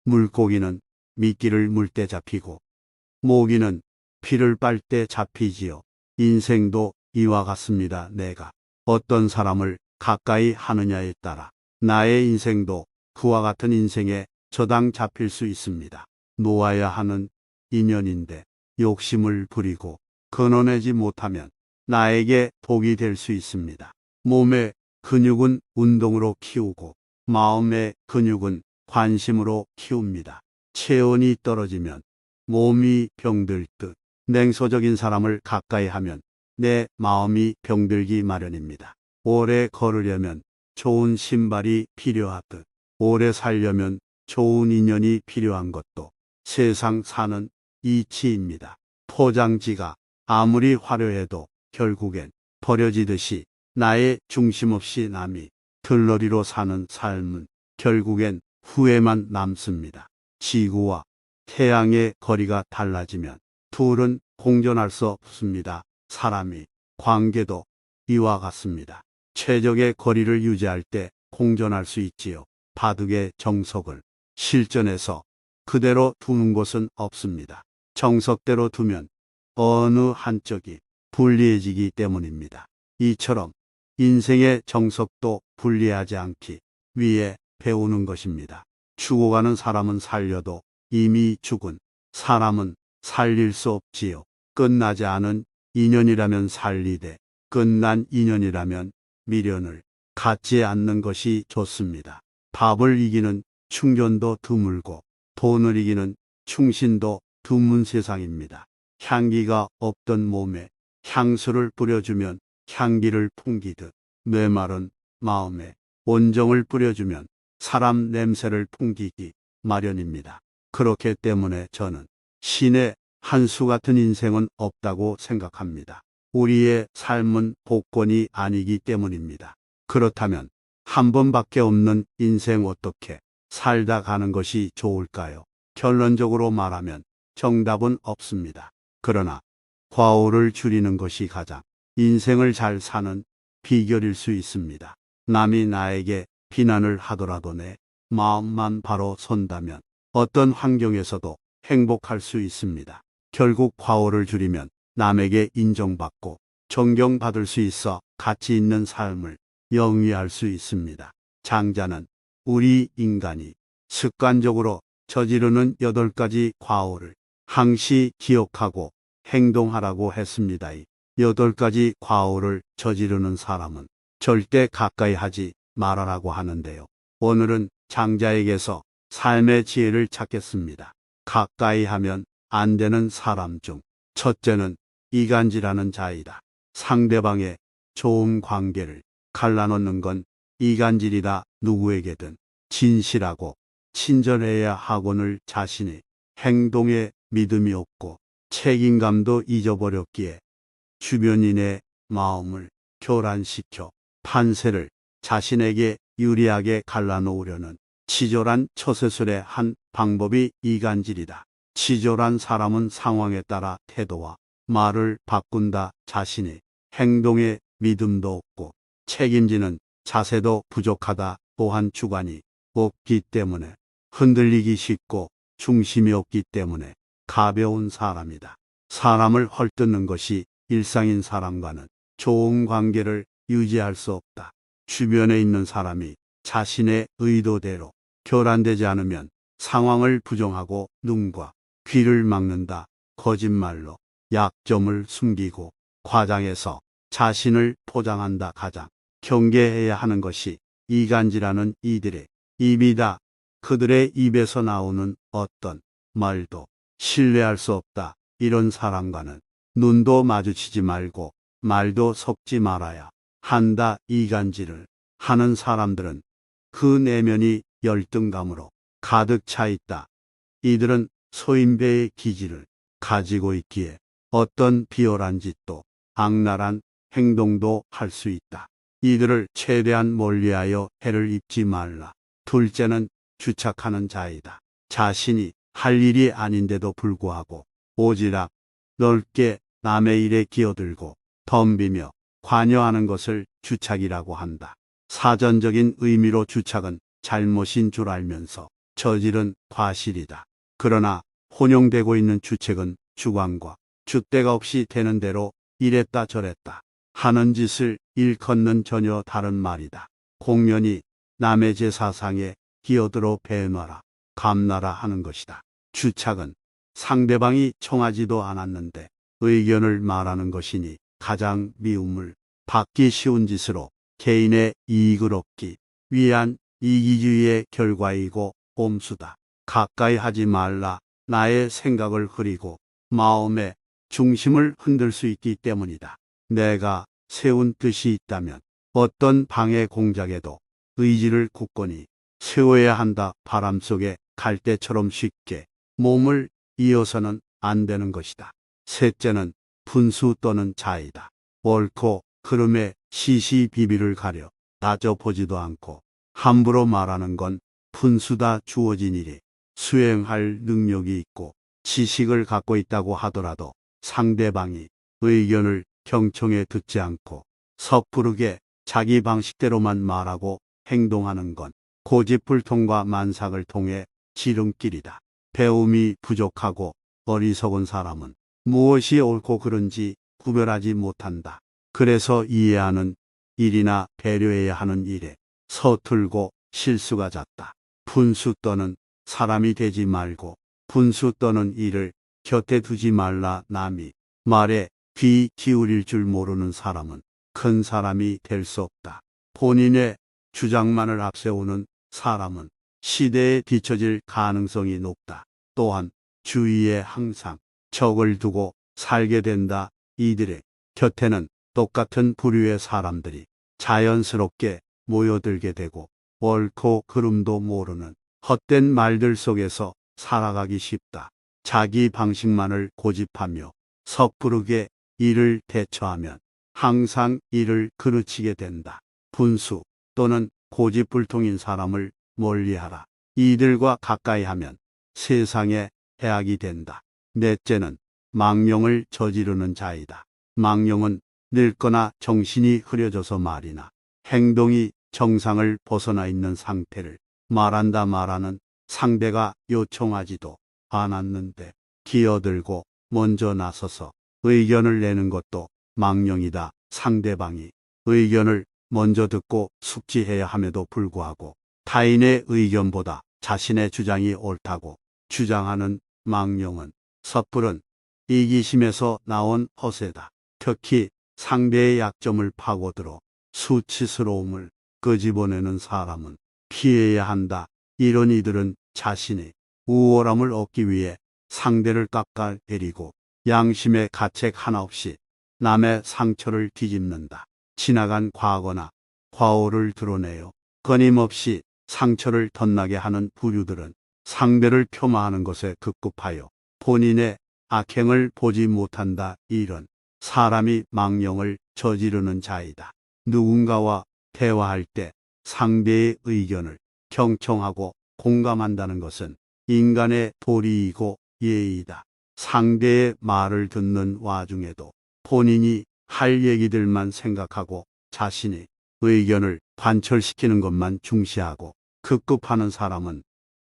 물고기는 미끼를 물 때 잡히고 모기는 피를 빨 때 잡히지요. 인생도 이와 같습니다. 내가 어떤 사람을 가까이 하느냐에 따라 나의 인생도 그와 같은 인생에 저당 잡힐 수 있습니다. 놓아야 하는 인연인데 욕심을 부리고 끊어내지 못하면 나에게 독이 될 수 있습니다. 몸의 근육은 운동으로 키우고 마음의 근육은 관심으로 키웁니다. 체온이 떨어지면 몸이 병들 듯 냉소적인 사람을 가까이 하면 내 마음이 병들기 마련입니다. 오래 걸으려면 좋은 신발이 필요하듯 오래 살려면 좋은 인연이 필요한 것도 세상 사는 이치입니다. 포장지가 아무리 화려해도 결국엔 버려지듯이 나의 중심 없이 남이 들러리로 사는 삶은 결국엔 후회만 남습니다. 지구와 태양의 거리가 달라지면 둘은 공존할 수 없습니다. 사람이 관계도 이와 같습니다. 최적의 거리를 유지할 때 공존할 수 있지요. 바둑의 정석을 실전에서 그대로 두는 곳은 없습니다. 정석대로 두면 어느 한쪽이 불리해지기 때문입니다. 이처럼 인생의 정석도 불리하지 않기 위해 배우는 것입니다. 죽어가는 사람은 살려도 이미 죽은 사람은 살릴 수 없지요. 끝나지 않은 인연이라면 살리되 끝난 인연이라면 미련을 갖지 않는 것이 좋습니다. 밥을 이기는 충견도 드물고 돈을 이기는 충신도 드문 세상입니다. 향기가 없던 몸에 향수를 뿌려주면 향기를 풍기듯 메마른 마음에 온정을 뿌려주면 사람 냄새를 풍기기 마련입니다. 그렇기 때문에 저는 신의 한 수 같은 인생은 없다고 생각합니다. 우리의 삶은 복권이 아니기 때문입니다. 그렇다면 한 번밖에 없는 인생 어떻게 살다 가는 것이 좋을까요? 결론적으로 말하면 정답은 없습니다. 그러나 과오를 줄이는 것이 가장 인생을 잘 사는 비결일 수 있습니다. 남이 나에게 비난을 하더라도 내 마음만 바로 선다면 어떤 환경에서도 행복할 수 있습니다. 결국 과오를 줄이면 남에게 인정받고 존경받을 수 있어 가치 있는 삶을 영위할 수 있습니다. 장자는 우리 인간이 습관적으로 저지르는 8가지 과오를 항시 기억하고 행동하라고 했습니다. 이 8가지 과오를 저지르는 사람은 절대 가까이 하지 말아라고 하는데요. 오늘은 장자에게서 삶의 지혜를 찾겠습니다. 가까이 하면 안 되는 사람 중 첫째는 이간질하는 자이다. 상대방의 좋은 관계를 갈라놓는 건 이간질이다. 누구에게든 진실하고 친절해야 하거늘 자신의 행동에 믿음이 없고 책임감도 잊어버렸기에 주변인의 마음을 교란시켜 판세를 자신에게 유리하게 갈라놓으려는 치졸한 처세술의 한 방법이 이간질이다. 치졸한 사람은 상황에 따라 태도와 말을 바꾼다. 자신의 행동에 믿음도 없고 책임지는 자세도 부족하다. 또한 주관이 없기 때문에 흔들리기 쉽고 중심이 없기 때문에 가벼운 사람이다. 사람을 헐뜯는 것이 일상인 사람과는 좋은 관계를 유지할 수 없다. 주변에 있는 사람이 자신의 의도대로 교란되지 않으면 상황을 부정하고 눈과 귀를 막는다. 거짓말로 약점을 숨기고 과장해서 자신을 포장한다. 가장 경계해야 하는 것이 이간질하는 이들의 입이다. 그들의 입에서 나오는 어떤 말도 신뢰할 수 없다. 이런 사람과는 눈도 마주치지 말고 말도 섞지 말아야 한다. 이간질을 하는 사람들은 그 내면이 열등감으로 가득 차 있다. 이들은 소인배의 기질을 가지고 있기에 어떤 비열한 짓도 악랄한 행동도 할 수 있다. 이들을 최대한 멀리하여 해를 입지 말라. 둘째는 주착하는 자이다. 자신이 할 일이 아닌데도 불구하고 오지랖 넓게 남의 일에 끼어들고 덤비며 관여하는 것을 주착이라고 한다. 사전적인 의미로 주착은 잘못인 줄 알면서 저지른 과실이다. 그러나 혼용되고 있는 주책은 주관과 줏대가 없이 되는 대로 이랬다 저랬다 하는 짓을 일컫는 전혀 다른 말이다. 공면이 남의 제사상에 끼어들어 배놔라, 감나라 하는 것이다. 주착은 상대방이 청하지도 않았는데 의견을 말하는 것이니 가장 미움을 받기 쉬운 짓으로 개인의 이익을 얻기 위한 이기주의의 결과이고 꼼수다. 가까이 하지 말라. 나의 생각을 흐리고 마음의 중심을 흔들 수 있기 때문이다. 내가 세운 뜻이 있다면 어떤 방해 공작에도 의지를 굳건히 세워야 한다. 바람 속에 갈대처럼 쉽게 몸을 이어서는 안 되는 것이다. 셋째는 분수 또는 자이다. 옳고 그름에 시시비비를 가려 따져보지도 않고 함부로 말하는 건 분수다. 주어진 일이 수행할 능력이 있고 지식을 갖고 있다고 하더라도 상대방이 의견을 경청해 듣지 않고 섣부르게 자기 방식대로만 말하고 행동하는 건 고집불통과 만삭을 통해 지름길이다. 배움이 부족하고 어리석은 사람은 무엇이 옳고 그른지 구별하지 못한다. 그래서 이해하는 일이나 배려해야 하는 일에 서툴고 실수가 잦다. 분수 떠는 사람이 되지 말고 분수 떠는 일을 곁에 두지 말라. 남이 말에 귀 기울일 줄 모르는 사람은 큰 사람이 될 수 없다. 본인의 주장만을 앞세우는 사람은 시대에 뒤처질 가능성이 높다. 또한 주위에 항상 적을 두고 살게 된다. 이들의 곁에는 똑같은 부류의 사람들이 자연스럽게 모여들게 되고 옳고 그름도 모르는 헛된 말들 속에서 살아가기 쉽다. 자기 방식만을 고집하며 섣부르게 일을 대처하면 항상 일을 그르치게 된다. 분수 또는 고집불통인 사람을 멀리하라. 이들과 가까이 하면 세상에 해악이 된다. 넷째는 망령을 저지르는 자이다. 망령은 늙거나 정신이 흐려져서 말이나 행동이 정상을 벗어나 있는 상태를 말한다. 말하는 상대가 요청하지도 않았는데 기어들고 먼저 나서서 의견을 내는 것도 망령이다. 상대방이 의견을 먼저 듣고 숙지해야 함에도 불구하고 타인의 의견보다 자신의 주장이 옳다고 주장하는 망령은 섣부른 이기심에서 나온 허세다. 특히 상대의 약점을 파고들어 수치스러움을 끄집어내는 사람은 피해야 한다. 이런 이들은 자신의 우월함을 얻기 위해 상대를 깎아내리고 양심의 가책 하나 없이 남의 상처를 뒤집는다. 지나간 과거나 과오를 드러내어 끊임없이 상처를 덧나게 하는 부류들은 상대를 폄하하는 것에 급급하여 본인의 악행을 보지 못한다. 이런 사람이 망령을 저지르는 자이다. 누군가와 대화할 때 상대의 의견을 경청하고 공감한다는 것은 인간의 도리이고 예의다. 상대의 말을 듣는 와중에도 본인이 할 얘기들만 생각하고 자신의 의견을 관철시키는 것만 중시하고 급급하는 사람은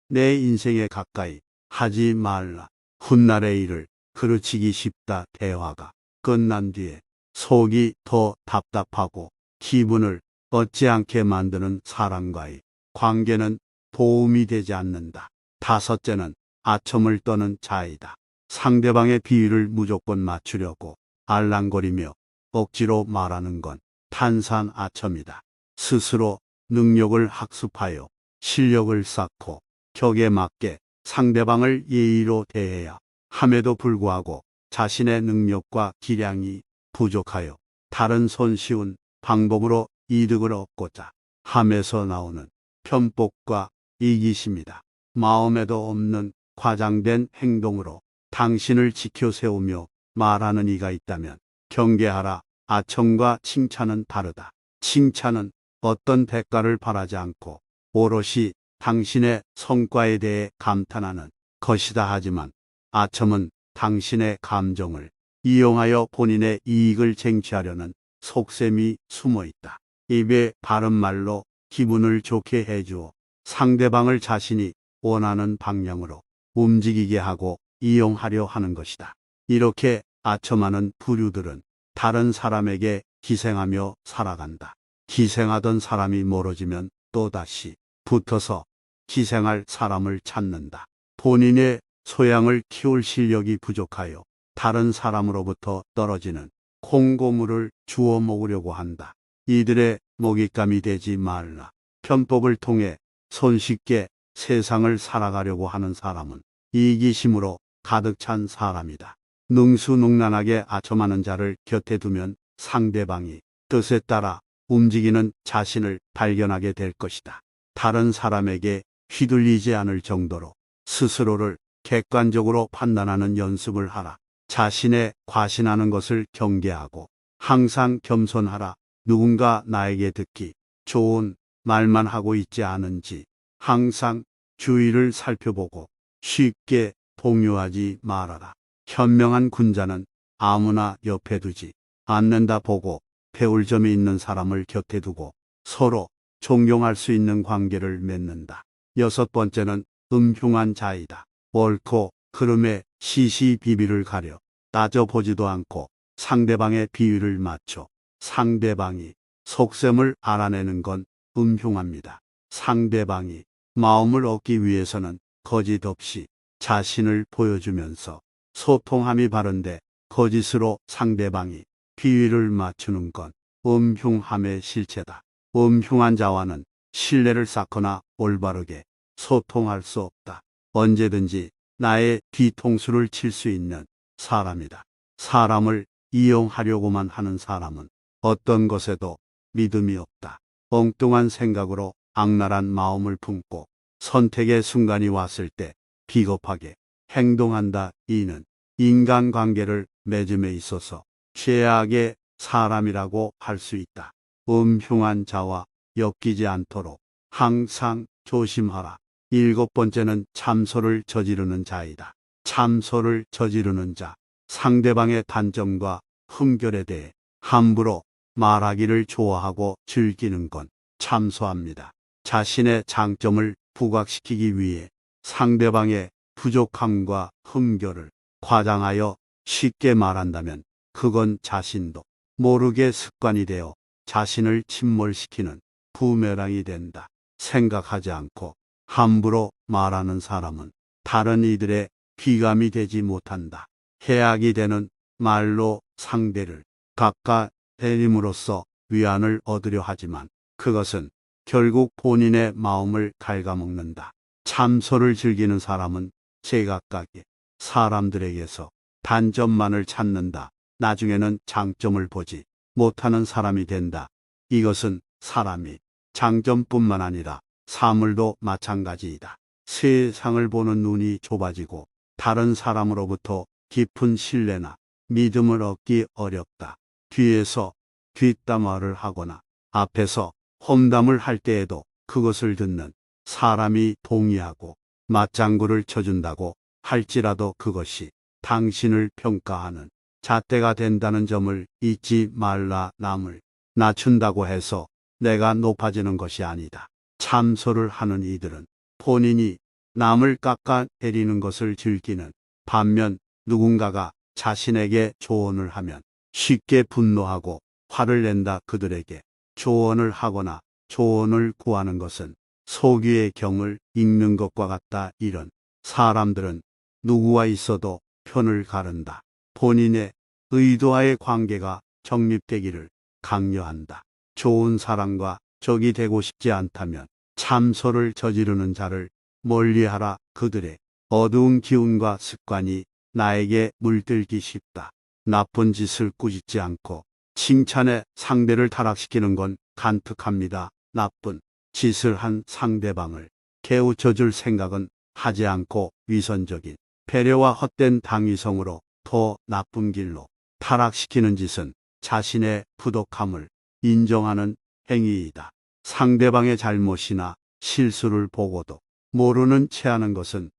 내 인생에 가까이 하지 말라. 훗날의 일을 그르치기 쉽다. 대화가 끝난 뒤에 속이 더 답답하고 기분을 얻지 않게 만드는 사람과의 관계는 도움이 되지 않는다. 다섯째는 아첨을 떠는 자이다. 상대방의 비위를 무조건 맞추려고 알랑거리며 억지로 말하는 건 탄산 아첨이다. 스스로 능력을 학습하여 실력을 쌓고 격에 맞게 상대방을 예의로 대해야 함에도 불구하고 자신의 능력과 기량이 부족하여 다른 손쉬운 방법으로 이득을 얻고자 함에서 나오는 편법과 이기심이다. 마음에도 없는 과장된 행동으로 당신을 지켜 세우며 말하는 이가 있다면 경계하라. 아첨과 칭찬은 다르다. 칭찬은 어떤 대가를 바라지 않고 오롯이 당신의 성과에 대해 감탄하는 것이다. 하지만 아첨은 당신의 감정을 이용하여 본인의 이익을 쟁취하려는 속셈이 숨어 있다. 입에 바른 말로 기분을 좋게 해주어 상대방을 자신이 원하는 방향으로 움직이게 하고 이용하려 하는 것이다. 이렇게 아첨하는 부류들은 다른 사람에게 기생하며 살아간다. 기생하던 사람이 멀어지면 또다시 붙어서 기생할 사람을 찾는다. 본인의 소양을 키울 실력이 부족하여 다른 사람으로부터 떨어지는 콩고물을 주워 먹으려고 한다. 이들의 먹잇감이 되지 말라. 편법을 통해 손쉽게 세상을 살아가려고 하는 사람은 이기심으로 가득 찬 사람이다. 능수능란하게 아첨하는 자를 곁에 두면 상대방이 뜻에 따라 움직이는 자신을 발견하게 될 것이다. 다른 사람에게 휘둘리지 않을 정도로 스스로를 객관적으로 판단하는 연습을 하라. 자신의 과신하는 것을 경계하고 항상 겸손하라. 누군가 나에게 듣기 좋은 말만 하고 있지 않은지 항상 주위를 살펴보고 쉽게 동요하지 말아라. 현명한 군자는 아무나 옆에 두지 않는다. 보고 배울 점이 있는 사람을 곁에 두고 서로 존경할 수 있는 관계를 맺는다. 여섯 번째는 음흉한 자이다. 옳고 그름에 시시비비를 가려 따져보지도 않고 상대방의 비위를 맞춰 상대방이 속셈을 알아내는 건 음흉합니다. 상대방이 마음을 얻기 위해서는 거짓 없이 자신을 보여주면서 소통함이 바른데 거짓으로 상대방이 비위를 맞추는 건 음흉함의 실체다. 음흉한 자와는 신뢰를 쌓거나 올바르게 소통할 수 없다. 언제든지 나의 뒤통수를 칠 수 있는 사람이다. 사람을 이용하려고만 하는 사람은 어떤 것에도 믿음이 없다. 엉뚱한 생각으로 악랄한 마음을 품고 선택의 순간이 왔을 때 비겁하게 행동한다. 이는 인간관계를 맺음에 있어서 최악의 사람이라고 할 수 있다. 음흉한 자와 엮이지 않도록 항상 조심하라. 일곱 번째는 참소를 저지르는 자이다. 참소를 저지르는 자, 상대방의 단점과 흠결에 대해 함부로 말하기를 좋아하고 즐기는 건 참소합니다. 자신의 장점을 부각시키기 위해 상대방의 부족함과 흠결을 과장하여 쉽게 말한다면 그건 자신도 모르게 습관이 되어 자신을 침몰시키는 부메랑이 된다. 생각하지 않고 함부로 말하는 사람은 다른 이들의 귀감이 되지 못한다. 해악이 되는 말로 상대를 깎아내림으로써 위안을 얻으려 하지만 그것은 결국 본인의 마음을 갉아먹는다. 참소를 즐기는 사람은 제각각의 사람들에게서 단점만을 찾는다. 나중에는 장점을 보지 못하는 사람이 된다. 이것은 사람이 장점뿐만 아니라 사물도 마찬가지이다. 세상을 보는 눈이 좁아지고 다른 사람으로부터 깊은 신뢰나 믿음을 얻기 어렵다. 뒤에서 뒷담화를 하거나 앞에서 험담을 할 때에도 그것을 듣는 사람이 동의하고 맞장구를 쳐준다고 할지라도 그것이 당신을 평가하는 잣대가 된다는 점을 잊지 말라. 남을 낮춘다고 해서 내가 높아지는 것이 아니다. 참소를 하는 이들은 본인이 남을 깎아내리는 것을 즐기는 반면 누군가가 자신에게 조언을 하면 쉽게 분노하고 화를 낸다. 그들에게 조언을 하거나 조언을 구하는 것은 소귀의 경을 읽는 것과 같다. 이런 사람들은 누구와 있어도 편을 가른다. 본인의 의도와의 관계가 정립되기를 강요한다. 좋은 사람과 적이 되고 싶지 않다면 참소를 저지르는 자를 멀리하라. 그들의 어두운 기운과 습관이 나에게 물들기 쉽다. 나쁜 짓을 꾸짖지 않고 칭찬에 상대를 타락시키는 건 간특합니다. 나쁜 짓을 한 상대방을 깨우쳐줄 생각은 하지 않고 위선적인 배려와 헛된 당위성으로 더 나쁜 길로 타락시키는 짓은 자신의 부족함을 인정하는 행위이다. 상대방의 잘못이나 실수를 보고도 모르는 채 하는 것은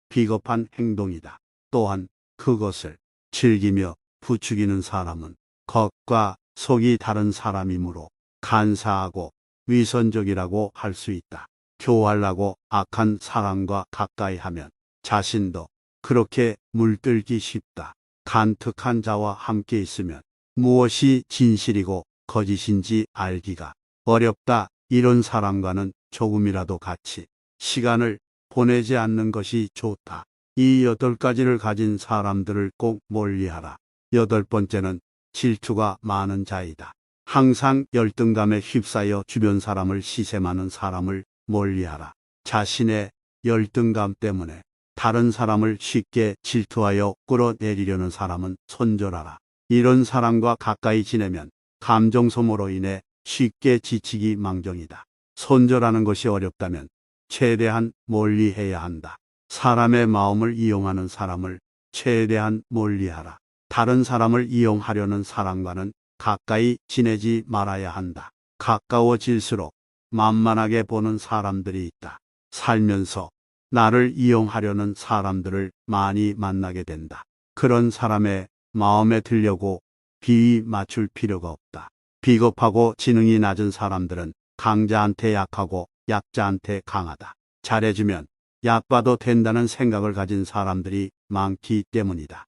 비겁한 행동이다. 또한 그것을 즐기며 부추기는 사람은 겉과 속이 다른 사람이므로 간사하고 위선적이라고 할 수 있다. 교활하고 악한 사람과 가까이 하면 자신도 그렇게 물들기 쉽다. 간특한 자와 함께 있으면 무엇이 진실이고 거짓인지 알기가 어렵다. 이런 사람과는 조금이라도 같이 시간을 보내지 않는 것이 좋다. 이 8가지를 가진 사람들을 꼭 멀리하라. 8번째는 질투가 많은 자이다. 항상 열등감에 휩싸여 주변 사람을 시샘하는 사람을 멀리하라. 자신의 열등감 때문에 다른 사람을 쉽게 질투하여 끌어내리려는 사람은 손절하라. 이런 사람과 가까이 지내면 감정 소모로 인해 쉽게 지치기 망정이다. 손절하는 것이 어렵다면 최대한 멀리해야 한다. 사람의 마음을 이용하는 사람을 최대한 멀리하라. 다른 사람을 이용하려는 사람과는 가까이 지내지 말아야 한다. 가까워질수록 만만하게 보는 사람들이 있다. 살면서 나를 이용하려는 사람들을 많이 만나게 된다. 그런 사람의 마음에 들려고 비위 맞출 필요가 없다. 비겁하고 지능이 낮은 사람들은 강자한테 약하고 약자한테 강하다. 잘해주면 약봐도 된다는 생각을 가진 사람들이 많기 때문이다.